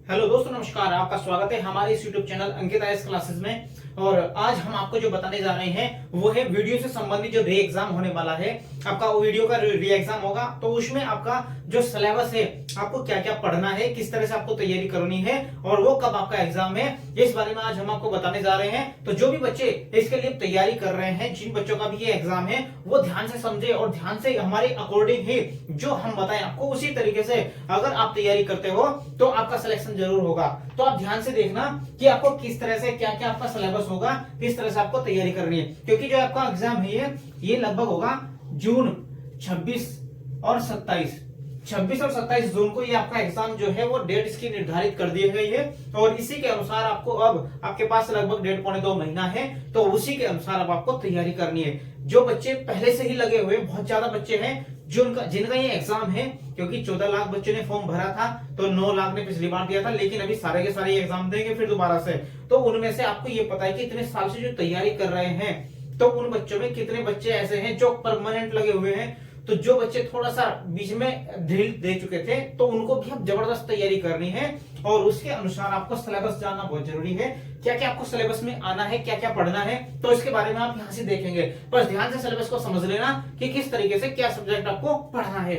Hello दोस्तों, नमस्कार। आपका स्वागत है हमारे इस YouTube चैनल अंकित आईएएस क्लासेस में। और आज हम आपको जो बताने जा रहे हैं वो है वीडियो से संबंधित जो री एग्जाम होने वाला है। आपका वो वीडियो का री एग्जाम होगा, तो उसमें आपका जो सिलेबस है, आपको क्या क्या पढ़ना है, किस तरह से आपको तैयारी करनी है और वो कब आपका एग्जाम है, इस बारे में आज हम आपको बताने जा रहे हैं। तो जो भी बच्चे इसके लिए तैयारी कर रहे हैं, जिन बच्चों का भी ये एग्जाम है, वो ध्यान से समझे और ध्यान से हमारे अकॉर्डिंग ही जो हम बताएं आपको उसी तरीके से अगर आप तैयारी करते हो तो आपका सिलेक्शन जरूर होगा। तो आप ध्यान से देखना कि आपको किस तरह से क्या क्या आपका सिलेबस होगा, किस तरह से आपको तैयारी करनी है। क्योंकि जो आपका एग्जाम है ये लगभग होगा जून 26 और 27 जून को ये आपका एग्जाम जो है वो डेट इसकी निर्धारित कर दी गई है। और इसी के अनुसार आपको अब आपके पास लगभग 1.5-2 महीना है, तो उसी के अनुसार अब आपको तैयारी करनी है। जो बच्चे पहले से ही लगे हुए, बहुत ज्यादा बच्चे हैं जिनका ये एग्जाम है, क्योंकि 14 लाख बच्चों ने फॉर्म भरा था, तो 9 लाख ने पिछली बार दिया था, लेकिन अभी सारे के सारे एग्जाम देंगे फिर दोबारा से। तो उनमें से आपको ये पता है कि इतने साल से जो तैयारी कर रहे हैं, तो उन बच्चों में कितने बच्चे ऐसे हैं जो परमानेंट लगे हुए हैं। तो जो बच्चे थोड़ा सा बीच में ढील दे चुके थे, तो उनको भी अब जबरदस्त तैयारी करनी है। और उसके अनुसार आपको सिलेबस जानना बहुत जरूरी है। क्या क्या आपको सिलेबस में आना है, क्या क्या पढ़ना है, तो इसके बारे में आप यहाँ से देखेंगे। बस ध्यान से सिलेबस को समझ लेना कि किस तरीके से क्या सब्जेक्ट आपको पढ़ना है।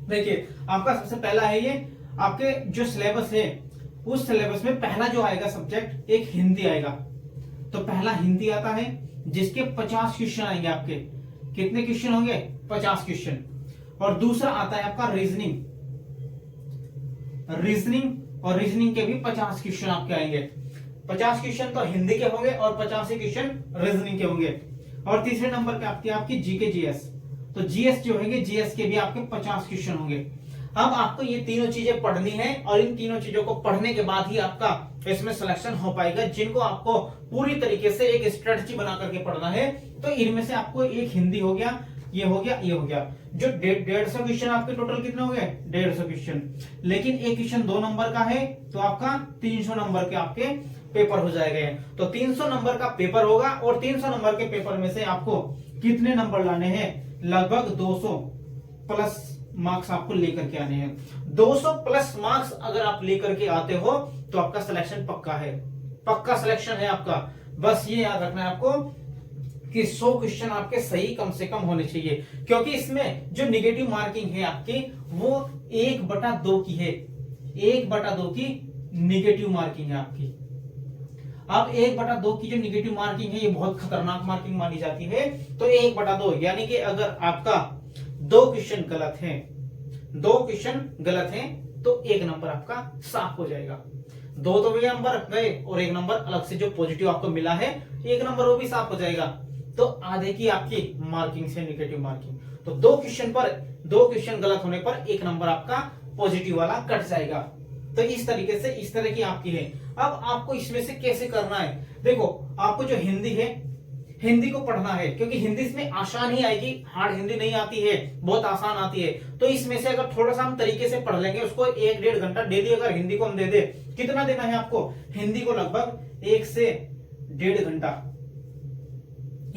देखिए, आपका सबसे पहला है ये आपके जो सिलेबस है, उस सिलेबस में पहला जो आएगा सब्जेक्ट एक हिंदी आएगा। तो पहला हिंदी आता है, जिसके 50 क्वेश्चन आएंगे। आपके कितने क्वेश्चन होंगे? 50 क्वेश्चन। और दूसरा आता है आपका रीजनिंग और रीजनिंग के भी 50 क्वेश्चन आपके आएंगे। 50 क्वेश्चन तो हिंदी के होंगे और 50 क्वेश्चन रीजनिंग के होंगे। और तीसरे नंबर पे आपकी जीके जीएस। तो जीएस जो होंगे, जीएस के भी आपके 50 क्वेश्चन होंगे। अब आपको ये तीनों चीजें पढ़नी है और इन तीनों चीजों को पढ़ने के बाद ही आपका इसमें सिलेक्शन हो पाएगा, जिनको आपको पूरी तरीके से एक स्ट्रेटजी बना करके पढ़ना है। तो इनमें से आपको एक हिंदी हो गया, ये हो गया, ये हो गया। जो 150 क्वेश्चन आपके टोटल कितने हो गए? 150 क्वेश्चन। लेकिन एक क्वेश्चन 2 नंबर का है, तो आपका 300 नंबर के आपके पेपर हो जाएंगे। तो 300 नंबर का पेपर होगा और 300 नंबर के पेपर में से आपको कितने नंबर लाने हैं? लगभग 200 प्लस मार्क्स आपको लेकर के आने हैं। 200 प्लस मार्क्स अगर आप लेकर के आते हो तो आपका सिलेक्शन पक्का है, पक्का सिलेक्शन है आपका। बस ये याद रखना है आपको कि 100 क्वेश्चन आपके सही कम से कम होने चाहिए, क्योंकि इसमें जो निगेटिव मार्किंग है आपकी वो 1/2 की है। 1/2 की निगेटिव मार्किंग है आपकी। अब 1/2 की जो निगेटिव मार्किंग है, ये बहुत खतरनाक मार्किंग मानी जाती है। तो 1/2 यानी कि अगर आपका 2 क्वेश्चन गलत हैं, 2 क्वेश्चन गलत हैं, तो 1 नंबर आपका साफ हो जाएगा। 2 तो भी नंबर गए और 1 नंबर अलग से जो पॉजिटिव आपको मिला है, 1 नंबर वो भी साफ हो जाएगा। तो आधे की आपकी मार्किंग से निगेटिव मार्किंग। तो 2 क्वेश्चन गलत होने पर 1 नंबर आपका पॉजिटिव वाला कट जाएगा। तो इस तरीके से इस तरह की आपकी है। अब आपको इसमें से कैसे करना है? देखो, आपको जो हिंदी है, हिंदी को पढ़ना है, क्योंकि हिंदी इसमें आसान ही आएगी, हार्ड हिंदी नहीं आती है, बहुत आसान आती है। तो इसमें से अगर थोड़ा सा हम तरीके से पढ़ लेंगे, उसको 1-1.5 घंटा डेली अगर हिंदी को हम दे दे, कितना देना है आपको? हिंदी को लगभग 1 से 1.5 घंटा,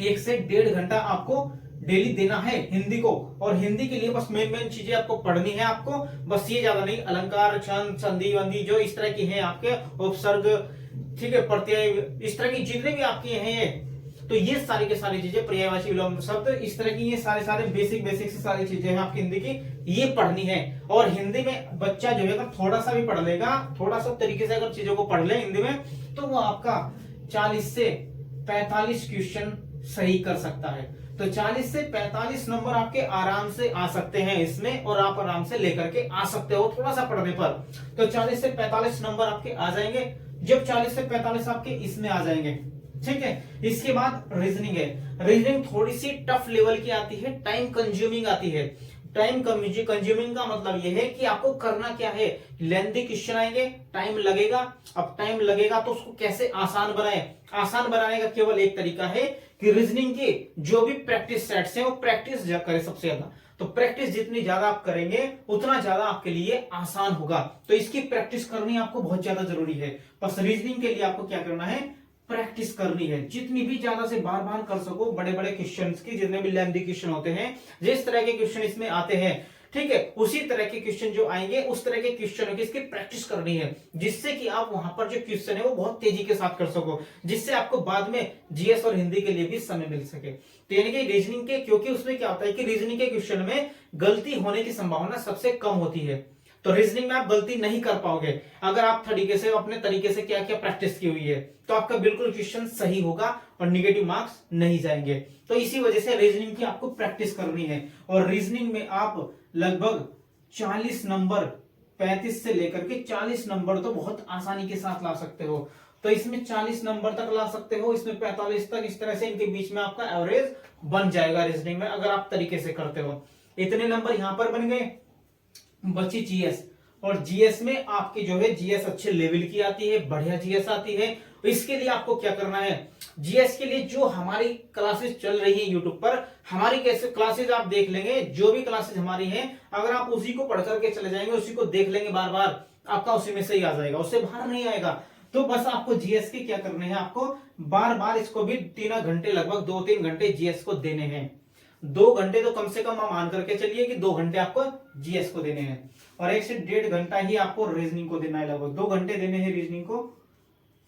1 से 1.5 घंटा आपको डेली देना है हिंदी को। और हिंदी के लिए बस मेन चीजें आपको पढ़नी है आपको, बस ये ज्यादा नहीं। अलंकार, छंद, संधि, वंदी जो इस तरह की है आपके, उपसर्ग, ठीक है, प्रत्यय, इस तरह की जितने भी आपके हैं, तो ये सारी की सारी चीजें, पर्यायवाची विलोम शब्द, इस तरह की ये सारे बेसिक से सारी चीजें हैं आपकी हिंदी की, ये पढ़नी है। और हिंदी में बच्चा जो है अगर थोड़ा सा भी पढ़ लेगा, थोड़ा सा तरीके से अगर चीजों को पढ़ ले हिंदी में, तो वो आपका 40 से 45 क्वेश्चन सही कर सकता है। तो 40 से 45 नंबर आपके आराम से आ सकते हैं इसमें, और आप आराम से लेकर के आ सकते हो थोड़ा सा पढ़ने पर। तो 40 से 45 नंबर आपके आ जाएंगे, जब 40 से 45 आपके इसमें आ जाएंगे, ठीक है। इसके बाद रीजनिंग है। रीजनिंग थोड़ी सी टफ लेवल की आती है, टाइम कंज्यूमिंग आती है। टाइम कंज्यूमिंग का मतलब यह है कि आपको करना क्या है, लेंथी क्वेश्चन आएंगे, टाइम लगेगा। अब टाइम लगेगा तो उसको कैसे आसान बनाए? आसान बनाने का केवल एक तरीका है कि रीजनिंग की जो भी प्रैक्टिस सेट्स हैं वो प्रैक्टिस करें सबसे ज्यादा। तो प्रैक्टिस जितनी ज्यादा आप करेंगे उतना ज्यादा आपके लिए आसान होगा। तो इसकी प्रैक्टिस करनी आपको बहुत ज्यादा जरूरी है। बस रीजनिंग के लिए आपको क्या करना है? प्रैक्टिस करनी है, जितनी भी ज्यादा से बार बार कर सको। बड़े बड़े क्वेश्चंस की जितने भी लेंथी क्वेश्चन होते हैं, जिस तरह के क्वेश्चन इसमें आते हैं, ठीक है, उसी तरह के क्वेश्चन जो आएंगे उस तरह के क्वेश्चनों की इसकी प्रैक्टिस करनी है, जिससे कि आप वहां पर जो क्वेश्चन है वो बहुत तेजी के साथ कर सको, जिससे आपको बाद में जीएस और हिंदी के लिए भी समय मिल सके। तो यानी कि रीजनिंग के, क्योंकि उसमें क्या होता है कि रीजनिंग के क्वेश्चन में गलती होने की संभावना सबसे कम होती है, तो रीजनिंग में आप गलती नहीं कर पाओगे अगर आप तरीके से अपने तरीके से क्या क्या प्रैक्टिस की हुई है, तो आपका बिल्कुल क्वेश्चन सही होगा और निगेटिव मार्क्स नहीं जाएंगे। तो इसी वजह से रीजनिंग की आपको प्रैक्टिस करनी है, और रीजनिंग में आप लगभग 40 नंबर 35 से लेकर के 40 नंबर तो बहुत आसानी के साथ ला सकते हो। तो इसमें 40 नंबर तक ला सकते हो, इसमें 45 तक, इस तरह से इनके बीच में आपका एवरेज बन जाएगा रीजनिंग में अगर आप तरीके से करते हो। इतने नंबर यहां पर बन गए, बची जीएस, और जीएस में आपकी जो है जीएस अच्छे लेवल की आती है, बढ़िया जीएस आती है। तो इसके लिए आपको क्या करना है, जीएस के लिए जो हमारी क्लासेस चल रही है यूट्यूब पर, हमारी कैसे क्लासेस आप देख लेंगे, जो भी क्लासेस हमारी हैं अगर आप उसी को पढ़ करके चले जाएंगे, उसी को देख लेंगे बार बार, आपका उसी में से ही आ जाएगा, उससे बाहर नहीं आएगा। तो बस आपको जीएस के क्या करने हैं, आपको बार बार इसको भी 3 घंटे, लगभग 2-3 घंटे जीएस को देने हैं। 2 घंटे तो कम से कम आप मान करके चलिए कि 2 घंटे आपको जीएस को देने हैं, और 1 से 1.5 घंटा ही आपको रीजनिंग को देना है। लगभग 2 घंटे देने हैं रीजनिंग को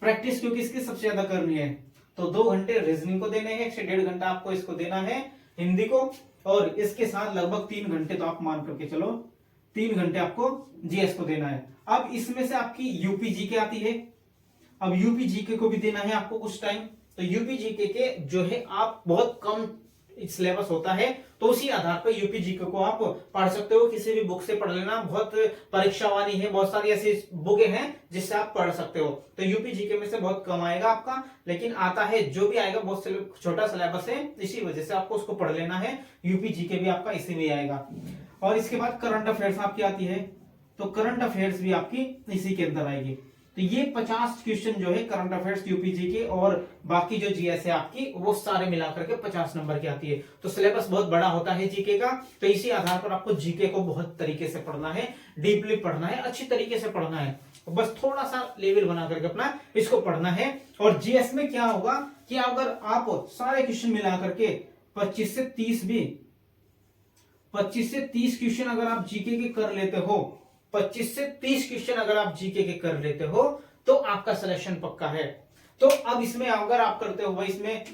प्रैक्टिस, क्योंकि इसकी सबसे ज्यादा करनी है। तो 2 घंटे रीजनिंग को देने हैं, 1 से 1.5 घंटा आपको इसको देना है हिंदी को, और इसके साथ लगभग 3 घंटे तो आप मान करके चलो 3 घंटे आपको जीएस को देना है। अब इसमें से आपकी यूपी जीके आती है, अब यूपी जीके को भी देना है आपको कुछ टाइम। तो यूपी जीके के जो है आप बहुत कम सिलेबस होता है, तो उसी आधार पर यूपी जीके को आप पढ़ सकते हो, किसी भी बुक से पढ़ लेना, बहुत परीक्षावाणी है, बहुत सारी ऐसी बुकें हैं जिससे आप पढ़ सकते हो। तो यूपी जीके में से बहुत कम आएगा आपका, लेकिन आता है, जो भी आएगा बहुत छोटा सिलेबस है, इसी वजह से आपको उसको पढ़ लेना है। यूपी जीके भी आपका इसी में आएगा। और इसके बाद करंट अफेयर्स आपकी आती है, तो करंट अफेयर्स भी आपकी इसी के अंदर आएगी। तो ये 50 क्वेश्चन जो है करंट अफेयर्स यूपीजी के, और बाकी जो जीएस है आपकी वो सारे मिलाकर के 50 नंबर की आती है। तो सिलेबस बहुत बड़ा होता है जीके का, तो इसी आधार पर आपको जीके को बहुत तरीके से पढ़ना है, डीपली पढ़ना है, अच्छी तरीके से पढ़ना है, बस थोड़ा सा लेवल बना करके अपना इसको पढ़ना है। और जीएस में क्या होगा कि अगर आप सारे क्वेश्चन मिला करके 25 से 30 क्वेश्चन अगर आप जीके के कर लेते हो, 25 से 30 क्वेश्चन अगर आप जीके के कर लेते हो, तो आपका सिलेक्शन पक्का है। तो अब इसमें अगर आप करते हो भाई, इसमें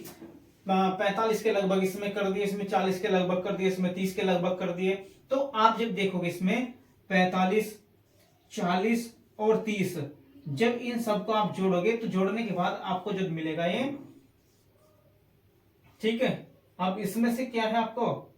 45 के लगभग इसमें कर दिए, इसमें 40 के लगभग कर दिए, इसमें 30 के लगभग कर दिए, तो आप जब देखोगे इसमें 45, 40 और 30, जब इन सबको आप जोड़ोगे तो जोड़ने के बाद आपको जब मिलेगा ये, ठीक है। अब इसमें से क्या है, आपको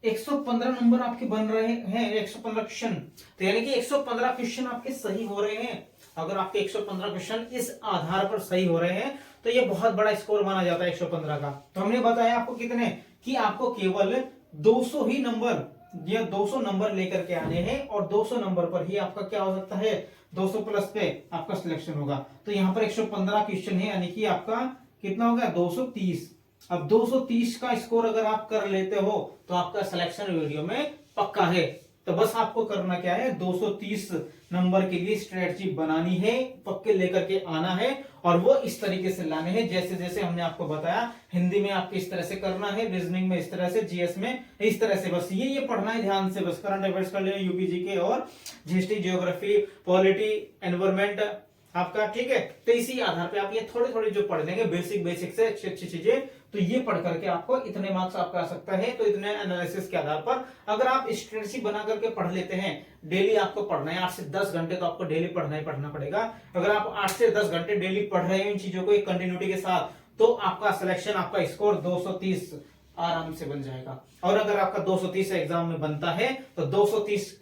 115 नंबर आपके बन रहे हैं, 115 क्वेश्चन। तो यानी कि 115 क्वेश्चन आपके सही हो रहे हैं। अगर आपके 115 क्वेश्चन इस आधार पर सही हो रहे हैं, तो ये बहुत बड़ा स्कोर माना जाता है 115 का। तो हमने बताया आपको कितने, कि आपको केवल 200 ही नंबर या 200 नंबर लेकर के आने हैं, और 200 नंबर पर ही आपका क्या हो सकता है, 200 प्लस पे आपका सिलेक्शन होगा। तो यहाँ पर 115 क्वेश्चन है, यानी कि आपका कितना होगा, 230। अब 230 का स्कोर अगर आप कर लेते हो, तो आपका सिलेक्शन वीडियो में पक्का है। तो बस आपको करना क्या है, 230 नंबर के लिए स्ट्रेटजी बनानी है, पक्के लेकर के आना है, और वो इस तरीके से लाने हैं जैसे जैसे हमने आपको बताया। हिंदी में आपको इस तरह से करना है, रीजनिंग में इस तरह से, जीएस में इस तरह से, बस ये पढ़ना है ध्यान से। बस करंट अफेयर्स कर लेना, यूपीजी के, और हिस्ट्री, ज्योग्राफी, पॉलिटी, एनवायरमेंट आपका, ठीक है। तो इसी आधार पे आप ये थोड़े थोड़े जो पढ़ लेंगे, बेसिक से अच्छी अच्छी चीजें, तो ये पढ़ करके आपको इतने मार्क्स आपका आ सकता है। तो इतने एनालिसिस के आधार पर अगर आप स्ट्रेटजी बना करके पढ़ लेते हैं, डेली आपको पढ़ना है 8 से 10 घंटे, तो आपको डेली पढ़ना ही पढ़ना पड़ेगा। अगर आप 8 से 10 घंटे डेली पढ़ रहे हैं इन चीजों को एक कंटिन्यूटी के साथ, तो आपका सिलेक्शन, आपका स्कोर 230 आराम से बन जाएगा। और अगर आपका 230 एग्जाम में बनता है, तो 230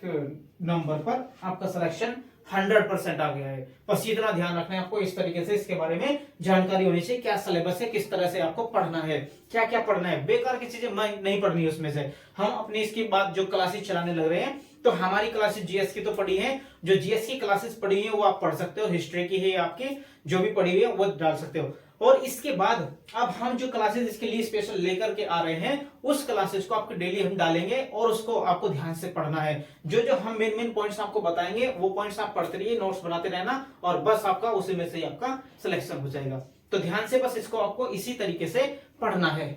नंबर पर आपका सिलेक्शन 100% आ गया है। बस इतना ध्यान रखना है आपको, इस तरीके से इसके बारे में जानकारी होनी चाहिए, क्या सिलेबस है, किस तरह से आपको पढ़ना है, क्या क्या पढ़ना है। बेकार की चीजें नहीं पढ़नी है उसमें से। हम अपनी इसकी बात जो क्लासेस चलाने लग रहे हैं, तो हमारी क्लासेस जीएस की तो पढ़ी है, जो जीएस की क्लासेस पढ़ी है वो आप पढ़ सकते हो, हिस्ट्री की है आपकी जो भी पढ़ी हुई है वो डाल सकते हो। और इसके बाद अब हम जो क्लासेस इसके लिए स्पेशल लेकर के आ रहे हैं, उस क्लासेस को आपको डेली हम डालेंगे, और उसको आपको ध्यान से पढ़ना है। जो जो हम मेन पॉइंट्स आपको बताएंगे, वो पॉइंट्स आप पढ़ते रहिए, नोट्स बनाते रहना, और बस आपका उसी में से आपका सिलेक्शन हो जाएगा। तो ध्यान से बस इसको आपको इसी तरीके से पढ़ना है।